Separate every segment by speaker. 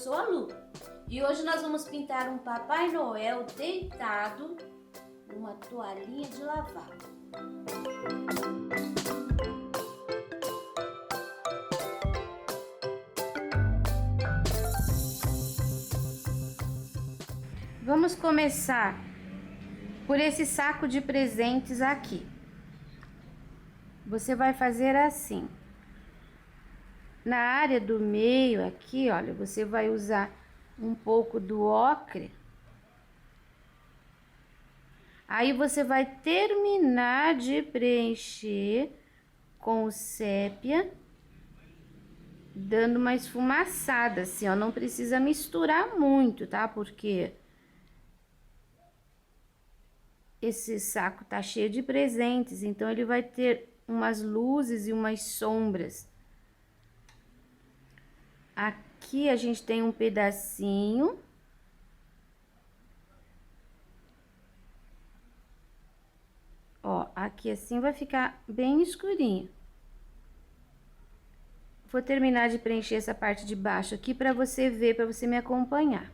Speaker 1: sou a Lu e hoje nós vamos pintar um Papai Noel deitado numa toalhinha de lavar. Vamos começar por esse saco de presentes aqui. Você vai fazer assim. Na área do meio aqui, olha, você vai usar um pouco do ocre. Aí você vai terminar de preencher com o sépia, dando uma esfumaçada assim, ó. Não precisa misturar muito, tá? Porque esse saco tá cheio de presentes, então ele vai ter umas luzes e umas sombras. Aqui a gente tem um pedacinho. Ó, aqui assim vai ficar bem escurinho. Vou terminar de preencher essa parte de baixo aqui para você ver, para você me acompanhar.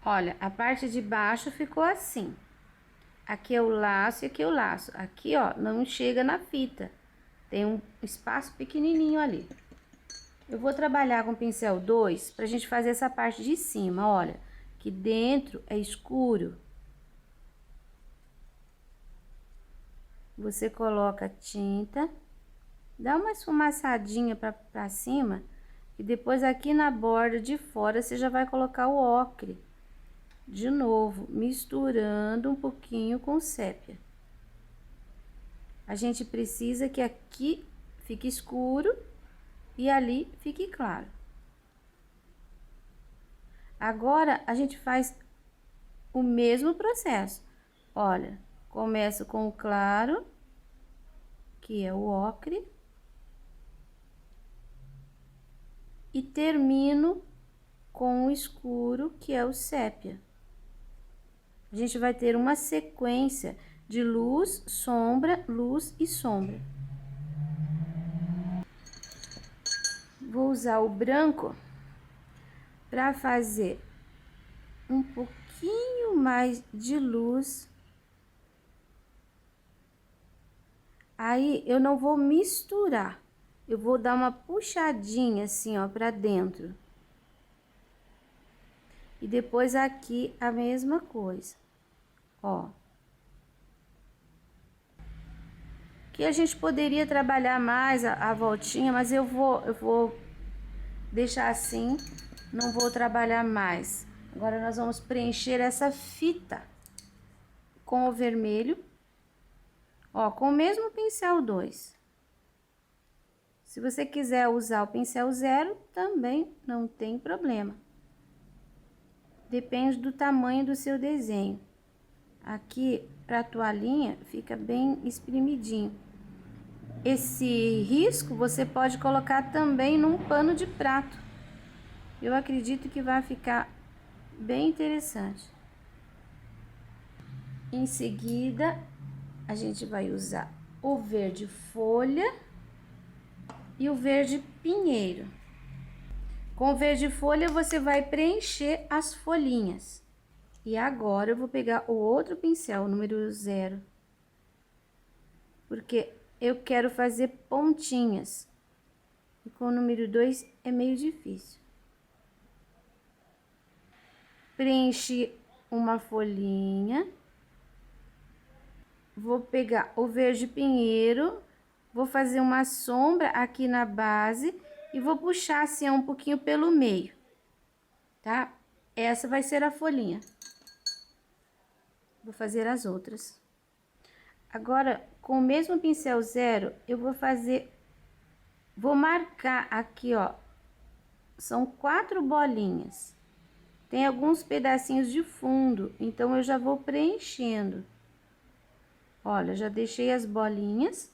Speaker 1: Olha, a parte de baixo ficou assim. Aqui é o laço e aqui é o laço. Aqui, ó, não chega na fita. Tem um espaço pequenininho ali. Eu vou trabalhar com pincel 2 pra gente fazer essa parte de cima, olha. Que dentro é escuro. Você coloca a tinta, dá uma esfumaçadinha pra cima. E depois aqui na borda de fora você já vai colocar o ocre. De novo, misturando um pouquinho com sépia. A gente precisa que aqui fique escuro e ali fique claro. Agora, a gente faz o mesmo processo. Olha, começo com o claro, que é o ocre, e termino com o escuro, que é o sépia. A gente vai ter uma sequência de luz, luz e sombra. Vou usar o branco para fazer um pouquinho mais de luz. Aí eu não vou misturar, eu vou dar uma puxadinha assim, ó, para dentro. E depois aqui a mesma coisa, ó. Que a gente poderia trabalhar mais a voltinha, mas eu vou deixar assim, não vou trabalhar mais. Agora nós vamos preencher essa fita com o vermelho, ó, com o mesmo pincel 2. Se você quiser usar o pincel 0, também não tem problema. Depende do tamanho do seu desenho. Aqui, pra toalhinha, fica bem espremidinho. Esse risco você pode colocar também num pano de prato. Eu acredito que vai ficar bem interessante. Em seguida, a gente vai usar o verde folha e o verde pinheiro. Com o verde folha, você vai preencher as folhinhas. E agora, eu vou pegar o outro pincel, o número 0. Porque eu quero fazer pontinhas. E com o número 2 é meio difícil. Preenchi uma folhinha. Vou pegar o verde pinheiro. Vou fazer uma sombra aqui na base. E vou puxar assim um pouquinho pelo meio. Tá? Essa vai ser a folhinha. Vou fazer as outras. Agora, com o mesmo pincel 0, eu vou marcar aqui, ó. São 4 bolinhas. Tem alguns pedacinhos de fundo, então eu já vou preenchendo. Olha, já deixei as bolinhas.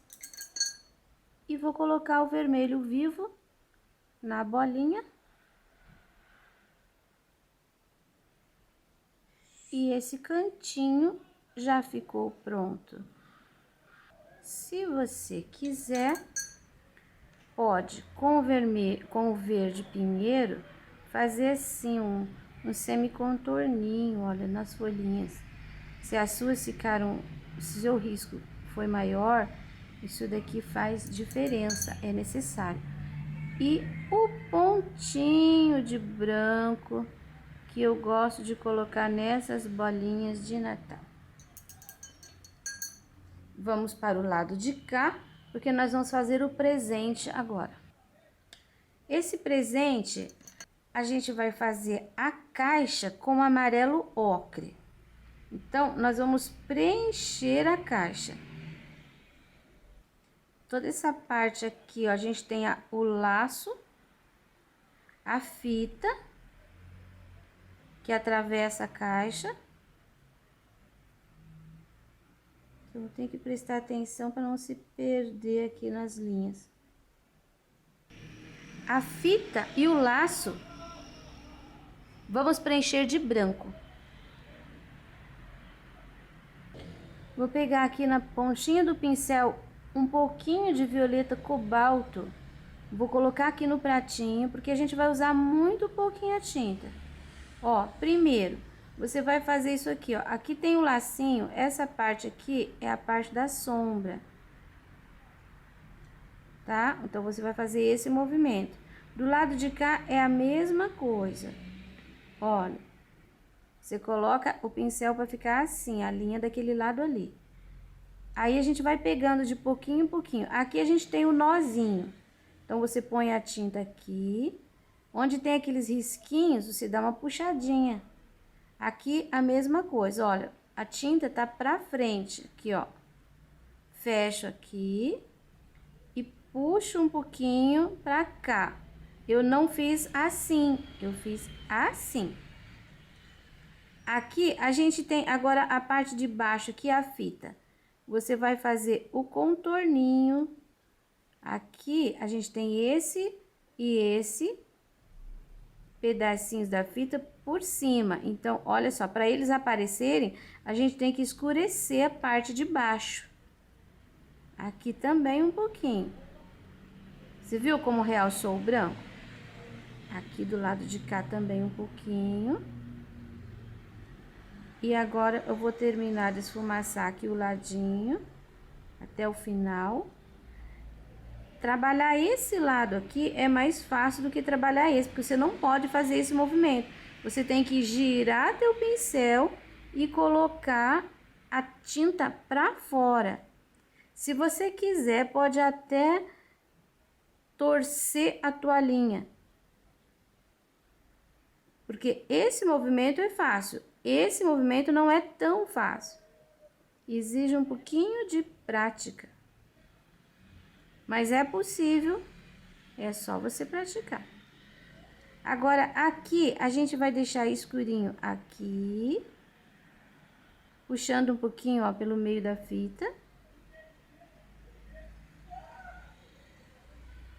Speaker 1: E vou colocar o vermelho vivo na bolinha. E esse cantinho já ficou pronto. Se você quiser, pode, com o vermelho, com o verde pinheiro, fazer assim um semi-contorninho, olha, nas folhinhas. Se as suas ficaram, se o seu risco foi maior, isso daqui faz diferença, é necessário. E o pontinho de branco que eu gosto de colocar nessas bolinhas de Natal. Vamos para o lado de cá, porque nós vamos fazer o presente agora. Esse presente, a gente vai fazer a caixa com amarelo ocre. Então, nós vamos preencher a caixa. Toda essa parte aqui, ó, a gente tem o laço, a fita, que atravessa a caixa. Eu tenho que prestar atenção para não se perder aqui nas linhas. A fita e o laço, vamos preencher de branco. Vou pegar aqui na pontinha do pincel um pouquinho de violeta cobalto. Vou colocar aqui no pratinho, porque a gente vai usar muito pouquinho a tinta. Ó, primeiro, você vai fazer isso aqui, ó. Aqui tem o lacinho, essa parte aqui é a parte da sombra. Tá? Então, você vai fazer esse movimento. Do lado de cá é a mesma coisa. Olha, você coloca o pincel para ficar assim, a linha daquele lado ali. Aí, a gente vai pegando de pouquinho em pouquinho. Aqui a gente tem o nozinho. Então, você põe a tinta aqui. Onde tem aqueles risquinhos, você dá uma puxadinha. Aqui, a mesma coisa, olha. A tinta tá pra frente, aqui, ó. Fecho aqui. E puxo um pouquinho pra cá. Eu não fiz assim, eu fiz assim. Aqui, a gente tem agora a parte de baixo, aqui a fita. Você vai fazer o contorninho. Aqui, a gente tem esse e esse pedacinhos da fita por cima. Então, olha só, para eles aparecerem, a gente tem que escurecer a parte de baixo. Aqui também um pouquinho. Você viu como realçou o branco? Aqui do lado de cá também um pouquinho. E agora, eu vou terminar de esfumaçar aqui o ladinho, até o final. Trabalhar esse lado aqui é mais fácil do que trabalhar esse, porque você não pode fazer esse movimento. Você tem que girar teu pincel e colocar a tinta pra fora. Se você quiser, pode até torcer a toalhinha. Porque esse movimento é fácil. Esse movimento não é tão fácil. Exige um pouquinho de prática. Mas é possível, é só você praticar. Agora, aqui, a gente vai deixar escurinho aqui. Puxando um pouquinho, ó, pelo meio da fita.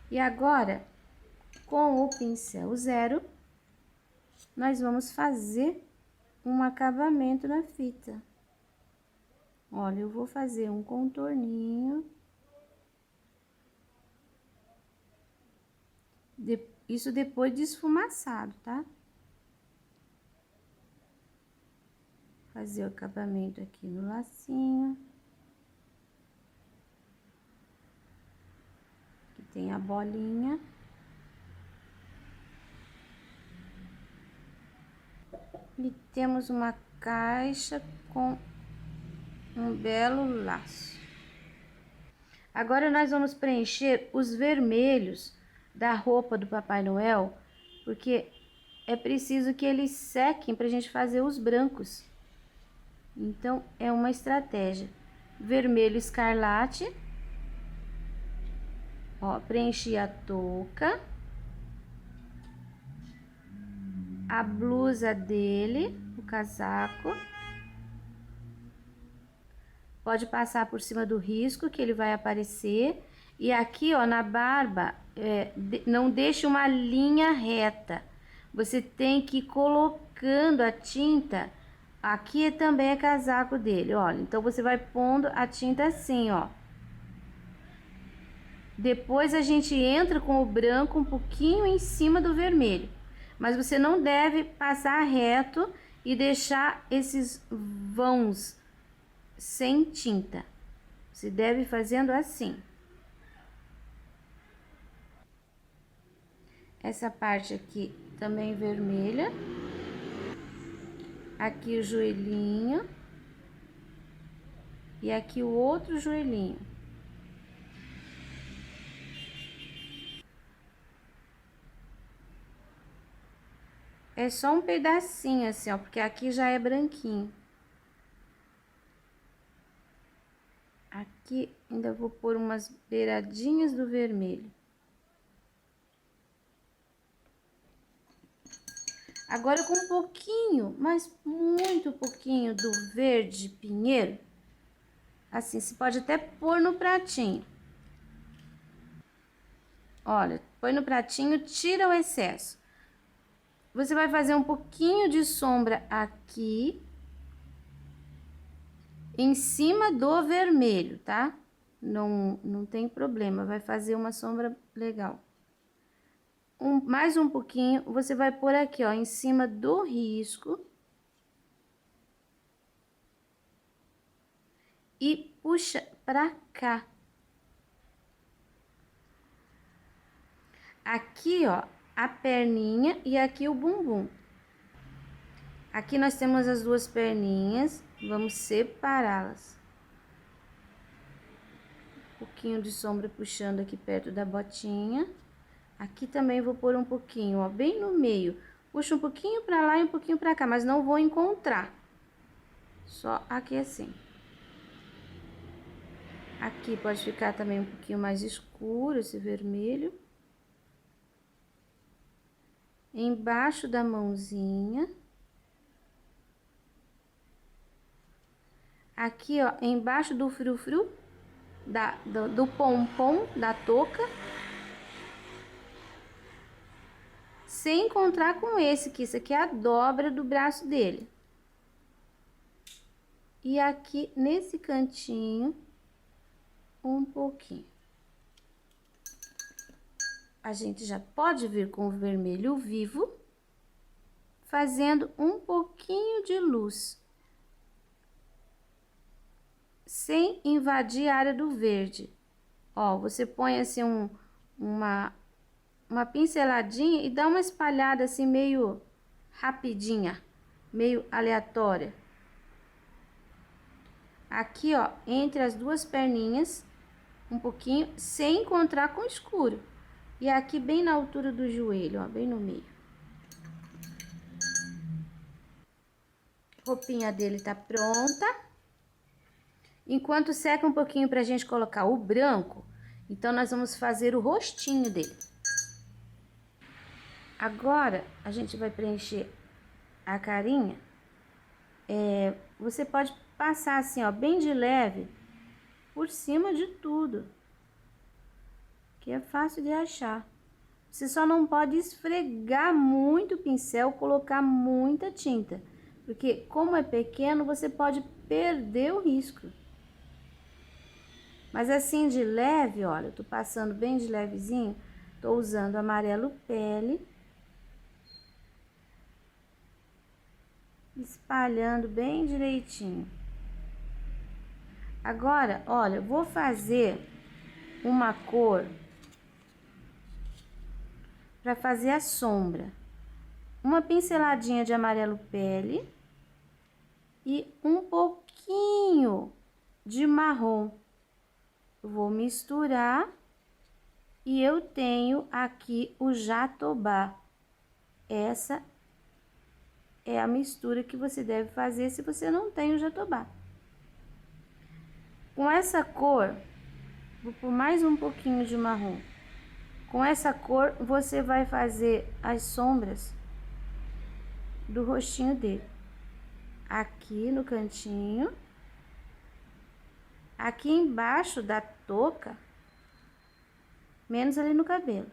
Speaker 1: E agora, com o pincel zero, nós vamos fazer um acabamento na fita. Olha, eu vou fazer um contorninho. Isso depois de esfumaçado, tá? Fazer o acabamento aqui no lacinho. Aqui tem a bolinha. E temos uma caixa com um belo laço. Agora, nós vamos preencher os vermelhos da roupa do Papai Noel, porque é preciso que eles sequem pra gente fazer os brancos. Então, é uma estratégia. Vermelho escarlate. Ó, preenchi a touca. A blusa dele, o casaco. Pode passar por cima do risco que ele vai aparecer. E aqui, ó, na barba, não deixe uma linha reta. Você tem que ir colocando a tinta. Aqui também é casaco dele, olha. Então, você vai pondo a tinta assim, ó. Depois a gente entra com o branco um pouquinho em cima do vermelho. Mas você não deve passar reto e deixar esses vãos sem tinta. Você deve fazendo assim. Essa parte aqui também vermelha. Aqui o joelhinho. E aqui o outro joelhinho. É só um pedacinho assim, ó, porque aqui já é branquinho. Aqui ainda vou pôr umas beiradinhas do vermelho. Agora com um pouquinho, mas muito pouquinho do verde pinheiro. Assim, você pode até pôr no pratinho. Olha, põe no pratinho, tira o excesso. Você vai fazer um pouquinho de sombra aqui, em cima do vermelho, tá? Não tem problema, vai fazer uma sombra legal. Mais um pouquinho, você vai pôr aqui, ó, em cima do risco. E puxa pra cá. Aqui, ó, a perninha e aqui o bumbum. Aqui nós temos as duas perninhas, vamos separá-las. Um pouquinho de sombra puxando aqui perto da botinha. Aqui também vou pôr um pouquinho, ó, bem no meio. Puxa um pouquinho pra lá e um pouquinho pra cá, mas não vou encontrar. Só aqui assim. Aqui pode ficar também um pouquinho mais escuro esse vermelho. Embaixo da mãozinha. Aqui, ó, embaixo do frufru, do pompom da touca. Sem encontrar com esse, que isso aqui é a dobra do braço dele. E aqui, nesse cantinho, um pouquinho. A gente já pode vir com o vermelho vivo, fazendo um pouquinho de luz. Sem invadir a área do verde. Ó, você põe assim uma pinceladinha e dá uma espalhada assim meio rapidinha, meio aleatória. Aqui, ó, entre as duas perninhas, um pouquinho, sem encontrar com o escuro. E aqui bem na altura do joelho, ó, bem no meio. A roupinha dele tá pronta. Enquanto seca um pouquinho pra gente colocar o branco, então nós vamos fazer o rostinho dele. Agora, a gente vai preencher a carinha. Você pode passar assim, ó, bem de leve, por cima de tudo. Que é fácil de achar. Você só não pode esfregar muito o pincel, colocar muita tinta. Porque como é pequeno, você pode perder o risco. Mas assim de leve, olha, eu tô passando bem de levezinho, tô usando amarelo pele. Espalhando bem direitinho. Agora, olha, eu vou fazer uma cor para fazer a sombra. Uma pinceladinha de amarelo pele e um pouquinho de marrom. Eu vou misturar e eu tenho aqui o jatobá. Essa é a mistura que você deve fazer se você não tem o jatobá. Com essa cor, vou pôr mais um pouquinho de marrom. Com essa cor, você vai fazer as sombras do rostinho dele. Aqui no cantinho. Aqui embaixo da touca, menos ali no cabelo.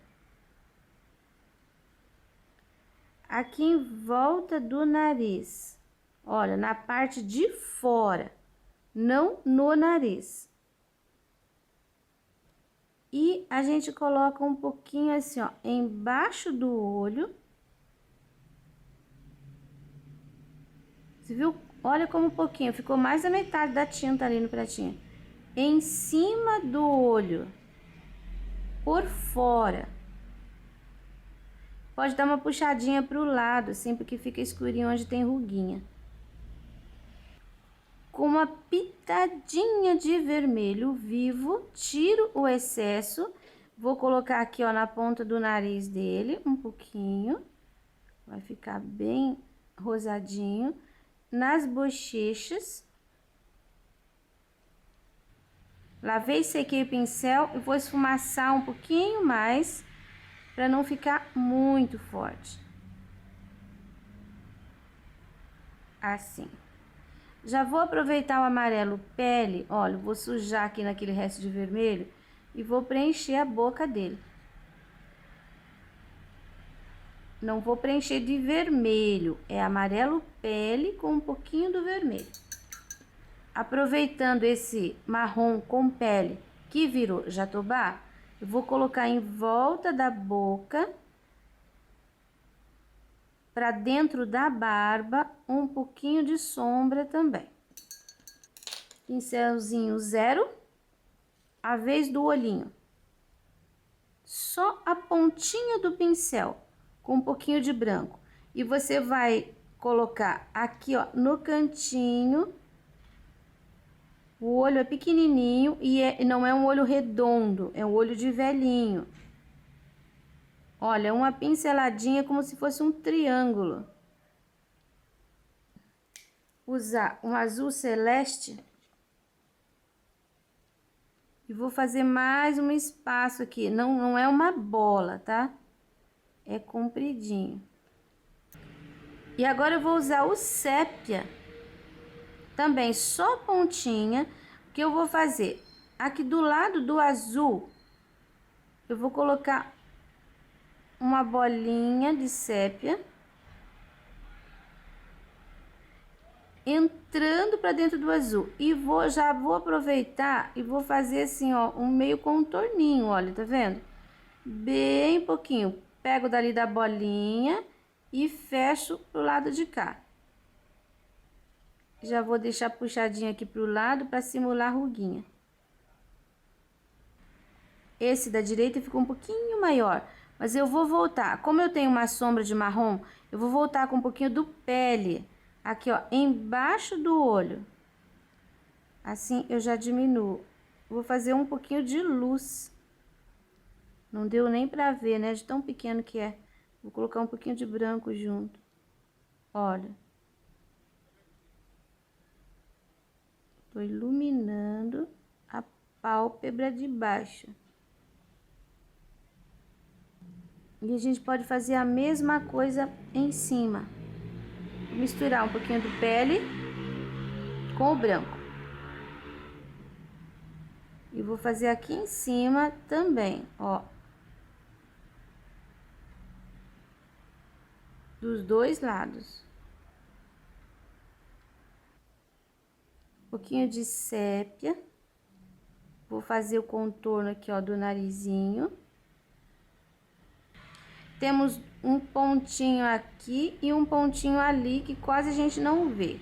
Speaker 1: Aqui em volta do nariz, olha, na parte de fora, não no nariz. E a gente coloca um pouquinho assim, ó, embaixo do olho. Você viu? Olha como um pouquinho, ficou mais da metade da tinta ali no pratinho. Em cima do olho, por fora. Pode dar uma puxadinha pro lado, assim, porque fica escurinho onde tem ruguinha. Com uma pitadinha de vermelho vivo, tiro o excesso. Vou colocar aqui, ó, na ponta do nariz dele, um pouquinho. Vai ficar bem rosadinho. Nas bochechas. Lavei e sequei o pincel e vou esfumaçar um pouquinho mais, para não ficar muito forte. Assim. Já vou aproveitar o amarelo pele, olha, vou sujar aqui naquele resto de vermelho e vou preencher a boca dele. Não vou preencher de vermelho, é amarelo pele com um pouquinho do vermelho. Aproveitando esse marrom com pele que virou jatobá, eu vou colocar em volta da boca, para dentro da barba, um pouquinho de sombra também. Pincelzinho 0, a vez do olhinho. Só a pontinha do pincel, com um pouquinho de branco. E você vai colocar aqui, ó, no cantinho. O olho é pequenininho e não é um olho redondo, é um olho de velhinho. Olha, uma pinceladinha como se fosse um triângulo. Usar um azul celeste. E vou fazer mais um espaço aqui. Não é uma bola, tá? É compridinho. E agora eu vou usar o sépia. Também só pontinha. Que eu vou fazer aqui do lado do azul. Eu vou colocar uma bolinha de sépia. Entrando para dentro do azul. E já vou aproveitar e vou fazer assim, ó, um meio contorninho, olha, tá vendo? Bem pouquinho. Pego dali da bolinha e fecho pro lado de cá. Já vou deixar puxadinho aqui pro lado para simular a ruguinha. Esse da direita ficou um pouquinho maior, mas eu vou voltar. Como eu tenho uma sombra de marrom, eu vou voltar com um pouquinho do pele. Aqui, ó, embaixo do olho. Assim, eu já diminuo. Vou fazer um pouquinho de luz. Não deu nem pra ver, né? De tão pequeno que é. Vou colocar um pouquinho de branco junto. Olha. Tô iluminando a pálpebra de baixo. E a gente pode fazer a mesma coisa em cima. Vou misturar um pouquinho do pele com o branco. E vou fazer aqui em cima também, ó. Dos dois lados. Um pouquinho de sépia. Vou fazer o contorno aqui, ó, do narizinho. Temos um pontinho aqui e um pontinho ali que quase a gente não vê.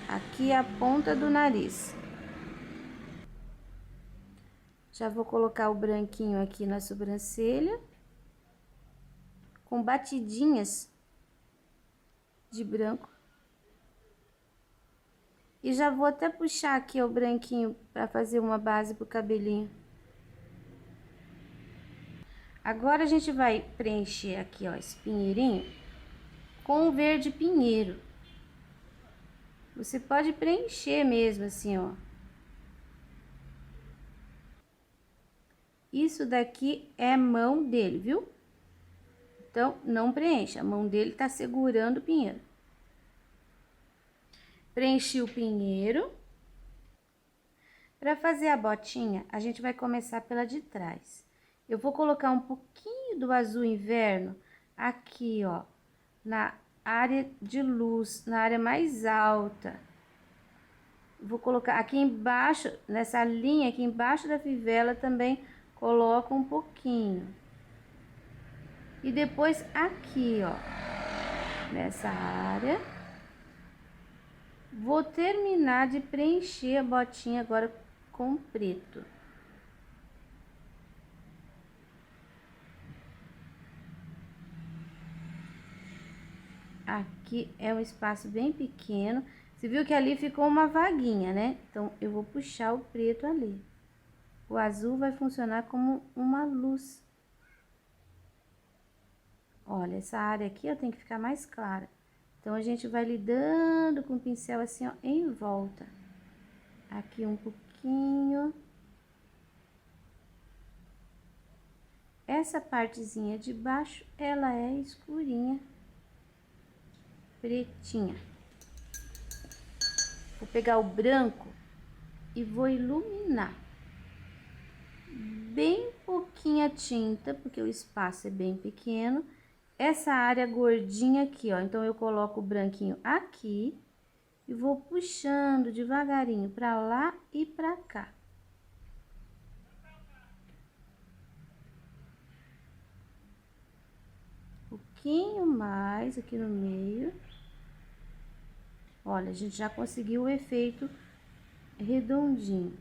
Speaker 1: Aqui é a ponta do nariz. Já vou colocar o branquinho aqui na sobrancelha. Com batidinhas de branco. E já vou até puxar aqui o branquinho para fazer uma base pro cabelinho. Agora a gente vai preencher aqui, ó, esse pinheirinho com o verde pinheiro. Você pode preencher mesmo assim, ó. Isso daqui é mão dele, viu? Então, não preencha, a mão dele tá segurando o pinheiro. Preenchi o pinheiro. Para fazer a botinha, a gente vai começar pela de trás. Eu vou colocar um pouquinho do azul inverno aqui, ó, na área de luz, na área mais alta. Vou colocar aqui embaixo, nessa linha aqui embaixo da fivela também coloco um pouquinho. E depois aqui, ó, nessa área, vou terminar de preencher a botinha agora com preto. Aqui é um espaço bem pequeno. Você viu que ali ficou uma vaguinha, né? Então, eu vou puxar o preto ali. O azul vai funcionar como uma luz. Olha, essa área aqui, ó, tem que ficar mais clara. Então, a gente vai lidando com o pincel assim, ó, em volta. Aqui um pouquinho. Essa partezinha de baixo, ela é escurinha, pretinha. Vou pegar o branco e vou iluminar. Bem pouquinha tinta, porque o espaço é bem pequeno. Essa área gordinha aqui, ó, então eu coloco o branquinho aqui e vou puxando devagarinho pra lá e pra cá. Um pouquinho mais aqui no meio. Olha, a gente já conseguiu o efeito redondinho.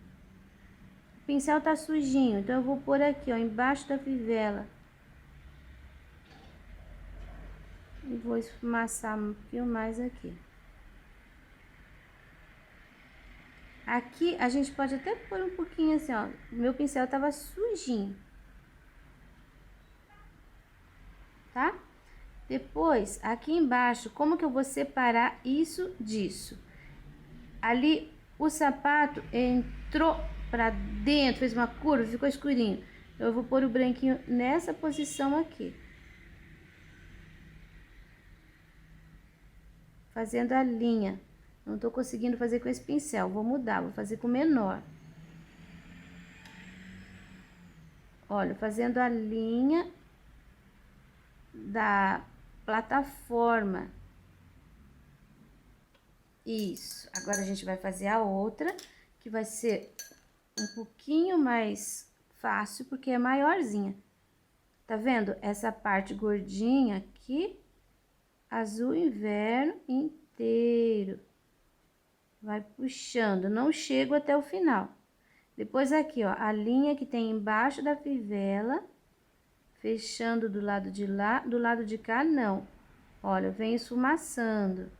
Speaker 1: O pincel tá sujinho, então eu vou pôr aqui, ó, embaixo da fivela. E vou esfumaçar um pouquinho mais aqui. Aqui a gente pode até pôr um pouquinho assim, ó. O meu pincel tava sujinho. Tá? Depois, aqui embaixo, como que eu vou separar isso disso? Ali, o sapato entrou pra dentro, fez uma curva, ficou escurinho. Eu vou pôr o branquinho nessa posição aqui. Fazendo a linha. Não tô conseguindo fazer com esse pincel, vou mudar, vou fazer com menor. Olha, fazendo a linha da plataforma. Isso. Agora a gente vai fazer a outra, que vai ser um pouquinho mais fácil, porque é maiorzinha. Tá vendo? Essa parte gordinha aqui, azul inverno inteiro. Vai puxando, não chego até o final. Depois aqui, ó, a linha que tem embaixo da fivela, fechando do lado de lá, do lado de cá não. Olha, eu venho esfumaçando.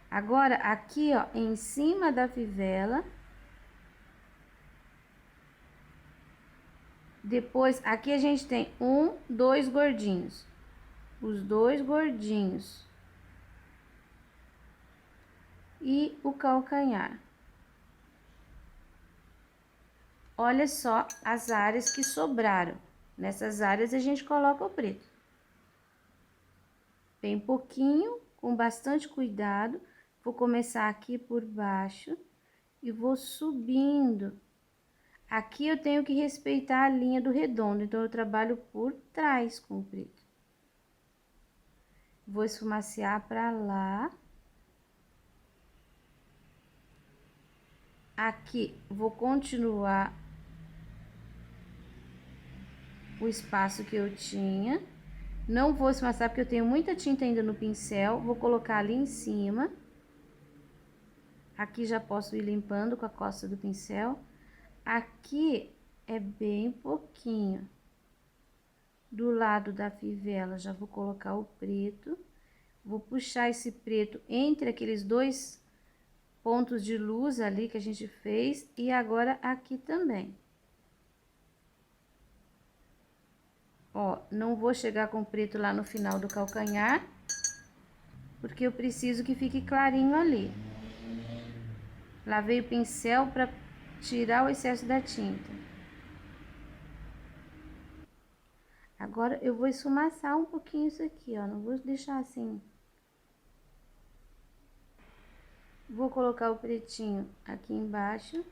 Speaker 1: Agora, aqui, ó, em cima da fivela. Depois, aqui a gente tem dois gordinhos. Os dois gordinhos. E o calcanhar. Olha só as áreas que sobraram. Nessas áreas a gente coloca o preto. Bem pouquinho, com bastante cuidado. Vou começar aqui por baixo e vou subindo. Aqui eu tenho que respeitar a linha do redondo, então eu trabalho por trás com o preto. Vou esfumaciar pra lá. Aqui vou continuar o espaço que eu tinha. Não vou esfumaçar porque eu tenho muita tinta ainda no pincel. Vou colocar ali em cima. Aqui já posso ir limpando com a costa do pincel. Aqui é bem pouquinho. Do lado da fivela já vou colocar o preto. Vou puxar esse preto entre aqueles dois pontos de luz ali que a gente fez. E agora aqui também. Ó, não vou chegar com preto lá no final do calcanhar, porque eu preciso que fique clarinho ali. Lavei o pincel para tirar o excesso da tinta. Agora, eu vou esfumaçar um pouquinho isso aqui, ó, não vou deixar assim. Vou colocar o pretinho aqui embaixo,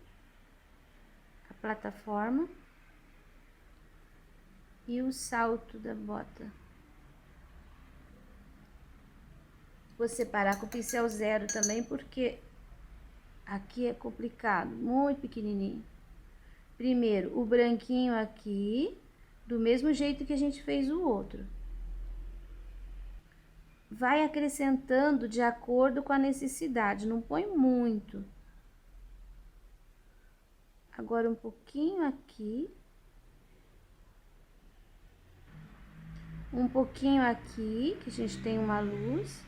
Speaker 1: a plataforma. E o salto da bota. Vou separar com o pincel zero também, porque Aqui é complicado, muito pequenininho. Primeiro, o branquinho aqui, do mesmo jeito que a gente fez o outro. Vai acrescentando de acordo com a necessidade, não põe muito. Agora, um pouquinho aqui. Um pouquinho aqui, que a gente tem uma luz.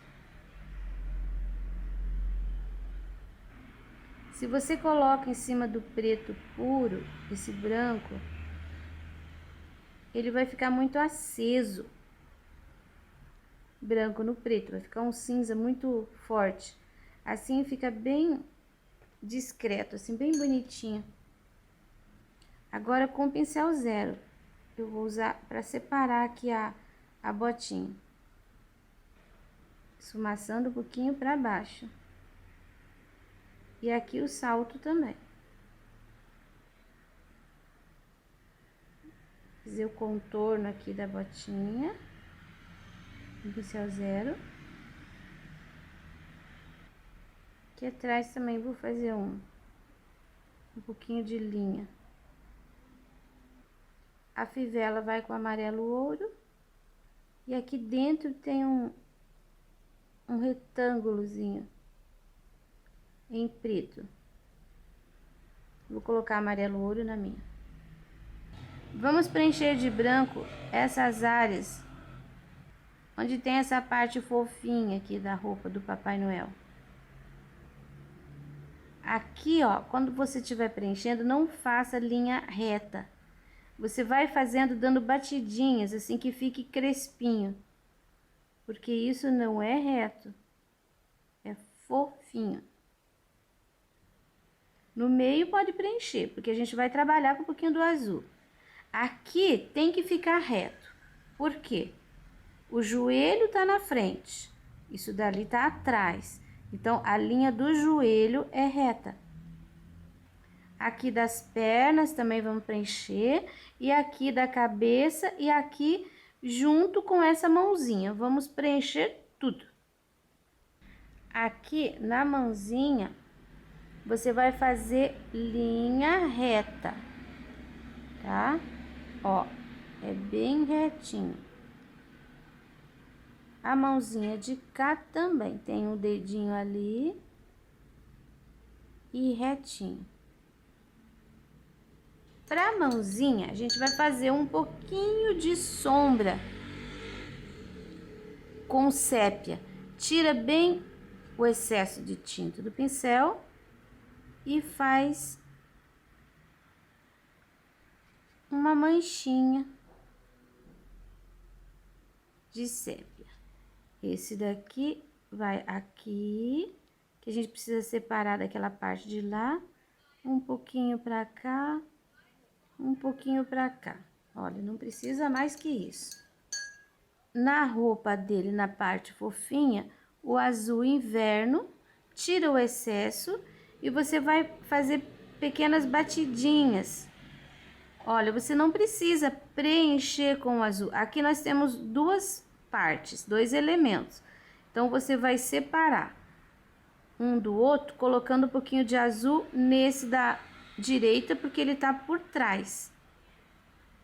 Speaker 1: Se você coloca em cima do preto puro, esse branco, ele vai ficar muito aceso. Branco no preto, vai ficar um cinza muito forte. Assim fica bem discreto, assim, bem bonitinho. Agora com o pincel zero, eu vou usar para separar aqui a botinha. Esfumaçando um pouquinho para baixo. E aqui o salto também. Fazer o contorno aqui da botinha. Com pincel zero. Aqui atrás também vou fazer um pouquinho de linha. A fivela vai com amarelo ouro. E aqui dentro tem um retângulozinho em preto. Vou colocar amarelo ouro na minha. Vamos preencher de branco essas áreas onde tem essa parte fofinha aqui da roupa do Papai Noel. Aqui, ó, quando você estiver preenchendo, não faça linha reta. Você vai fazendo, dando batidinhas, assim que fique crespinho. Porque isso não é reto, é fofinho. No meio pode preencher, porque a gente vai trabalhar com um pouquinho do azul. Aqui tem que ficar reto. Por quê? O joelho tá na frente, isso dali tá atrás. Então, a linha do joelho é reta. Aqui das pernas também vamos preencher. E aqui da cabeça e aqui junto com essa mãozinha. Vamos preencher tudo. Aqui na mãozinha, você vai fazer linha reta, tá? Ó, é bem retinho. A mãozinha de cá também tem um dedinho ali e retinho. Pra mãozinha, a gente vai fazer um pouquinho de sombra com sépia. Tira bem o excesso de tinta do pincel e faz uma manchinha de sépia. Esse daqui vai aqui, que a gente precisa separar daquela parte de lá, um pouquinho pra cá, um pouquinho pra cá. Olha, não precisa mais que isso. Na roupa dele, na parte fofinha, o azul inverno, tira o excesso e você vai fazer pequenas batidinhas. Olha, você não precisa preencher com o azul. Aqui nós temos duas partes, dois elementos. Então, você vai separar um do outro, colocando um pouquinho de azul nesse da direita, porque ele tá por trás.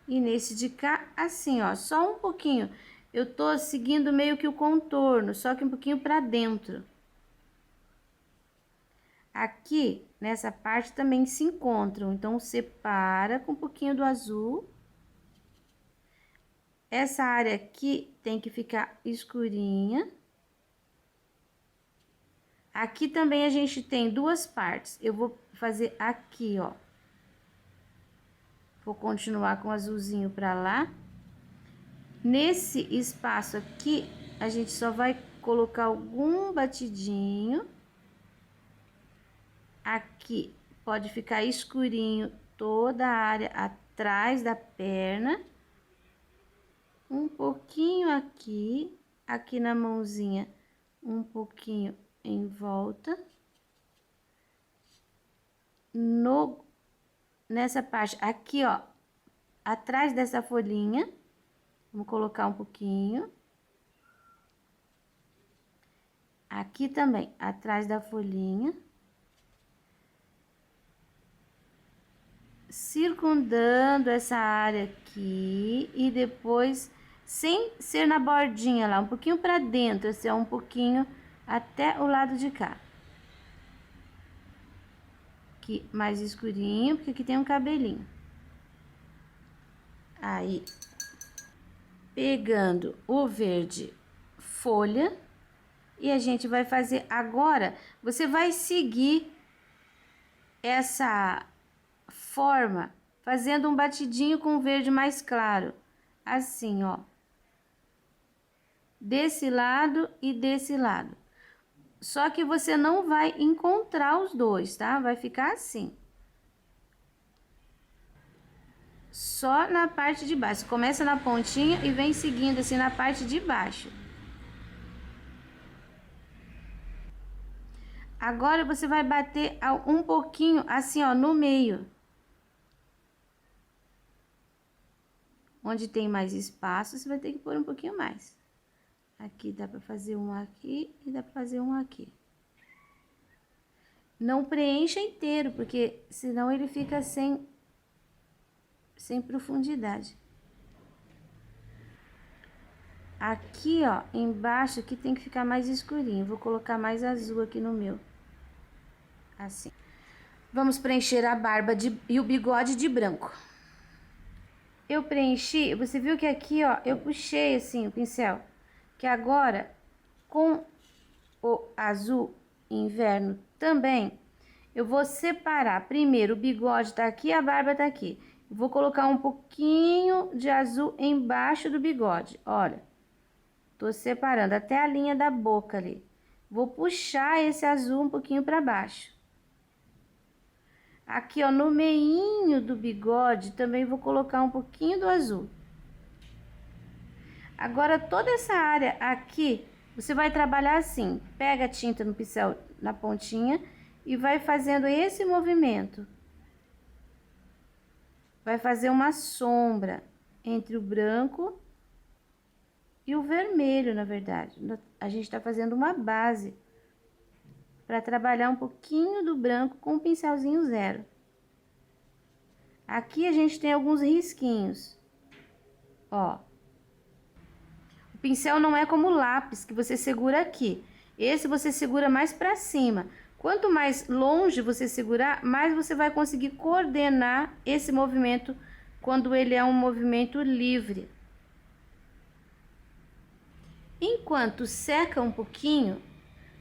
Speaker 1: E nesse de cá, assim, ó, só um pouquinho. Eu tô seguindo meio que o contorno, só que um pouquinho pra dentro. Aqui, nessa parte, também se encontram. Então, separa com um pouquinho do azul. Essa área aqui tem que ficar escurinha. Aqui também a gente tem duas partes. Eu vou fazer aqui, ó. Vou continuar com o azulzinho pra lá. Nesse espaço aqui, a gente só vai colocar algum batidinho. Aqui pode ficar escurinho toda a área atrás da perna. Um pouquinho aqui, aqui na mãozinha, um pouquinho em volta. Nessa parte aqui, ó, atrás dessa folhinha, vamos colocar um pouquinho. Aqui também, atrás da folhinha. circundando essa área aqui e depois, sem ser na bordinha lá, um pouquinho pra dentro, assim, ó, um pouquinho até o lado de cá. Aqui mais escurinho, porque aqui tem um cabelinho. Aí, pegando o verde folha, e a gente vai fazer agora, você vai seguir essa forma fazendo um batidinho com o verde mais claro, assim, ó. Desse lado e desse lado. Só que você não vai encontrar os dois, tá? Vai ficar assim. Só na parte de baixo. Começa na pontinha e vem seguindo assim na parte de baixo. Agora você vai bater um pouquinho assim, ó, no meio. Onde tem mais espaço, você vai ter que pôr um pouquinho mais. Aqui dá pra fazer um aqui e dá pra fazer um aqui. Não preencha inteiro, porque senão ele fica sem profundidade. Aqui, ó, embaixo aqui tem que ficar mais escurinho. Vou colocar mais azul aqui no meu. Assim. Vamos preencher a barba e o bigode de branco. Eu preenchi, você viu que aqui, ó, eu puxei assim o pincel. Que agora, com o azul inverno também, eu vou separar. Primeiro o bigode tá aqui, a barba tá aqui. Eu vou colocar um pouquinho de azul embaixo do bigode, olha. Tô separando até a linha da boca ali. Vou puxar esse azul um pouquinho para baixo. Aqui, ó, no meinho do bigode, também vou colocar um pouquinho do azul. Agora, toda essa área aqui, você vai trabalhar assim. Pega a tinta no pincel na pontinha e vai fazendo esse movimento. Vai fazer uma sombra entre o branco e o vermelho, na verdade. A gente tá fazendo uma base para trabalhar um pouquinho do branco com o pincelzinho zero. Aqui a gente tem alguns risquinhos, ó. O pincel não é como o lápis, que você segura aqui. Esse você segura mais para cima. Quanto mais longe você segurar, mais você vai conseguir coordenar esse movimento quando ele é um movimento livre. Enquanto seca um pouquinho,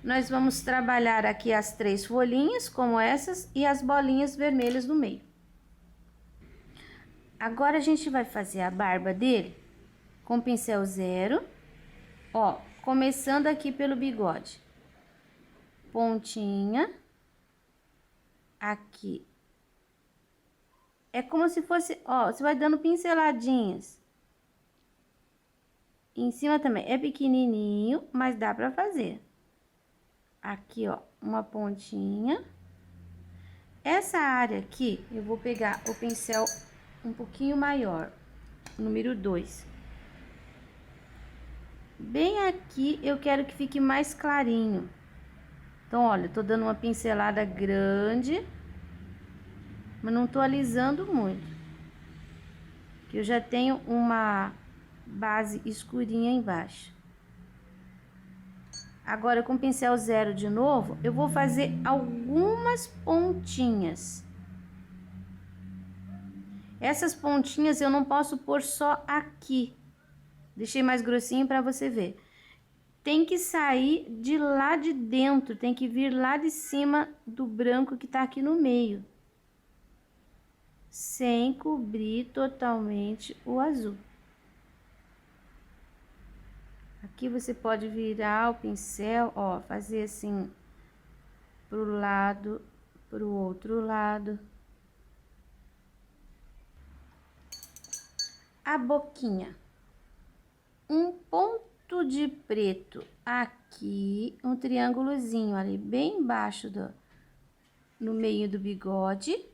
Speaker 1: nós vamos trabalhar aqui as 3 folhinhas, como essas, e as bolinhas vermelhas no meio. Agora, a gente vai fazer a barba dele com pincel zero, ó, começando aqui pelo bigode. Pontinha, aqui. É como se fosse, ó, você vai dando pinceladinhas. Em cima também é pequenininho, mas dá pra fazer. Aqui, ó, uma pontinha. Essa área aqui, eu vou pegar o pincel um pouquinho maior, número 2. Bem aqui, eu quero que fique mais clarinho. Então, olha, eu tô dando uma pincelada grande, mas não tô alisando muito. Que eu já tenho uma base escurinha embaixo. Agora, com o pincel zero de novo, eu vou fazer algumas pontinhas. Essas pontinhas eu não posso pôr só aqui. Deixei mais grossinho para você ver. Tem que sair de lá de dentro, tem que vir lá de cima do branco que tá aqui no meio. Sem cobrir totalmente o azul. Aqui você pode virar o pincel, ó, fazer assim pro lado, pro outro lado. A boquinha. Um ponto de preto aqui, um triângulozinho ali bem embaixo no meio do bigode.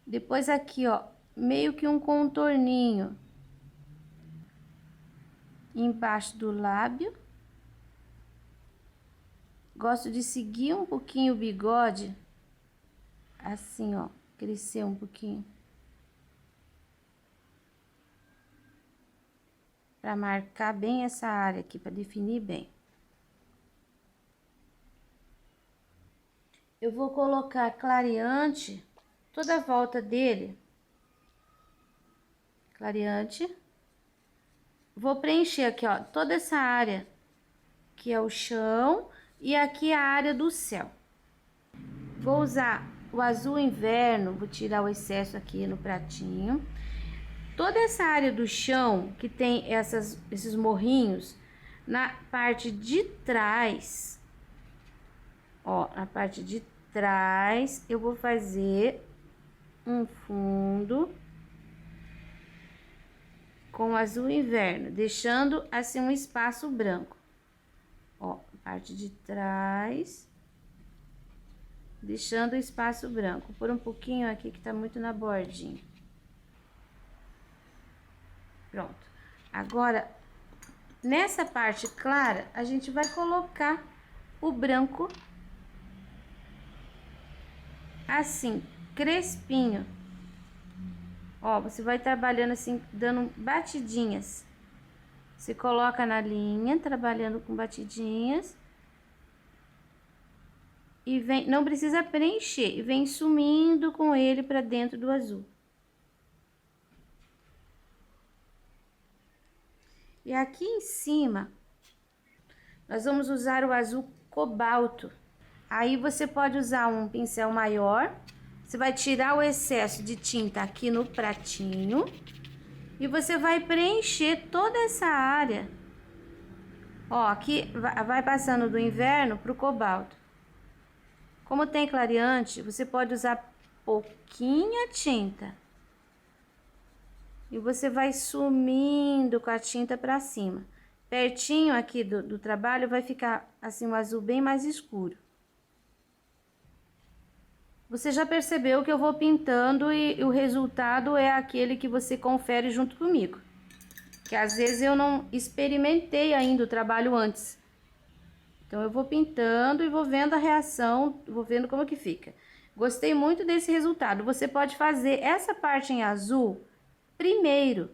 Speaker 1: Depois aqui, ó, meio que um contorninho embaixo do lábio. Gosto de seguir um pouquinho o bigode, assim, ó, crescer um pouquinho. Para marcar bem essa área aqui, para definir bem. Eu vou colocar clareante toda a volta dele. Clareante. Vou preencher aqui, ó, toda essa área que é o chão e aqui a área do céu. Vou usar o azul inverno, vou tirar o excesso aqui no pratinho. Toda essa área do chão que tem esses morrinhos, na parte de trás, ó, na parte de trás, eu vou fazer um fundo com azul inverno, deixando assim um espaço branco. Ó, parte de trás, deixando o espaço branco. Por um pouquinho aqui que tá muito na bordinha. Pronto. Agora, nessa parte clara, a gente vai colocar o branco assim, crespinho. Ó, você vai trabalhando assim, dando batidinhas. Você coloca na linha, trabalhando com batidinhas. E vem, não precisa preencher, e vem sumindo com ele pra dentro do azul. E aqui em cima, nós vamos usar o azul cobalto. Aí você pode usar um pincel maior, você vai tirar o excesso de tinta aqui no pratinho e você vai preencher toda essa área. Ó, aqui vai passando do inverno pro cobalto. Como tem clareante, você pode usar pouquinha tinta. E você vai sumindo com a tinta pra cima. Pertinho aqui do trabalho vai ficar assim um azul bem mais escuro. Você já percebeu que eu vou pintando e o resultado é aquele que você confere junto comigo. Que às vezes eu não experimentei ainda o trabalho antes. Então eu vou pintando e vou vendo a reação, vou vendo como que fica. Gostei muito desse resultado. Você pode fazer essa parte em azul primeiro.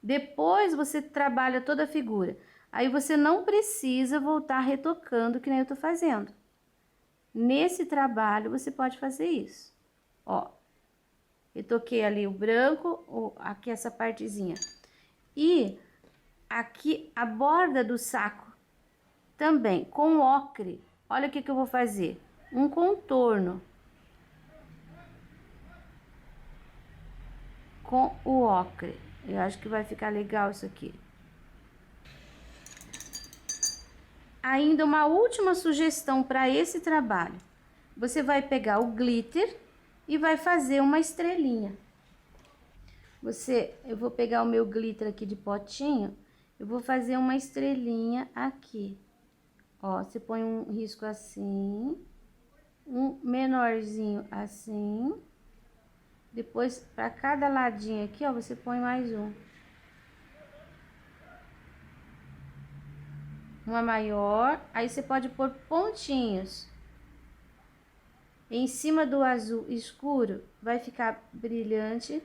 Speaker 1: Depois você trabalha toda a figura. Aí você não precisa voltar retocando que nem eu tô fazendo. Nesse trabalho você pode fazer isso. Ó, retoquei ali o branco, aqui essa partezinha. E aqui a borda do saco também, com ocre. Olha o que eu vou fazer. Um contorno. Com o ocre. Eu acho que vai ficar legal isso aqui. Ainda uma última sugestão para esse trabalho. Você vai pegar o glitter e vai fazer uma estrelinha. Eu vou pegar o meu glitter aqui de potinho, eu vou fazer uma estrelinha aqui. Ó, você põe um risco assim, um menorzinho assim. Depois, para cada ladinho aqui, ó, você põe mais um. Uma maior, aí você pode pôr pontinhos. Em cima do azul escuro, vai ficar brilhante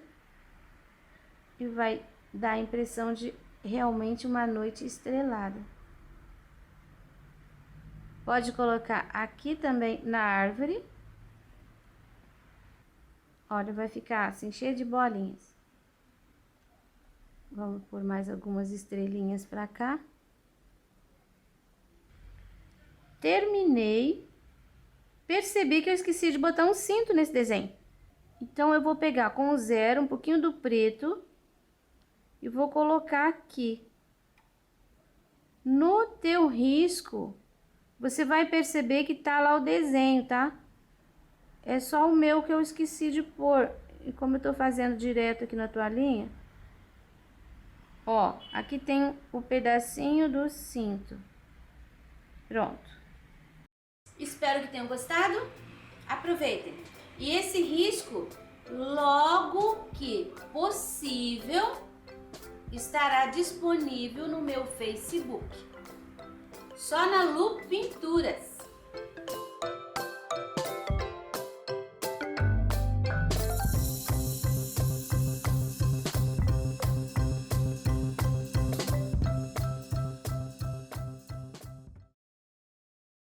Speaker 1: e vai dar a impressão de realmente uma noite estrelada. Pode colocar aqui também na árvore. Olha, vai ficar assim, cheio de bolinhas. Vamos pôr mais algumas estrelinhas pra cá. Terminei. Percebi que eu esqueci de botar um cinto nesse desenho. Então, eu vou pegar com o zero, um pouquinho do preto. E vou colocar aqui. No teu risco, você vai perceber que tá lá o desenho, tá? É só o meu que eu esqueci de pôr. E como eu tô fazendo direto aqui na toalhinha, ó, aqui tem o pedacinho do cinto. Pronto. Espero que tenham gostado. Aproveitem. E esse risco, logo que possível, estará disponível no meu Facebook. Só na Lu Pinturas.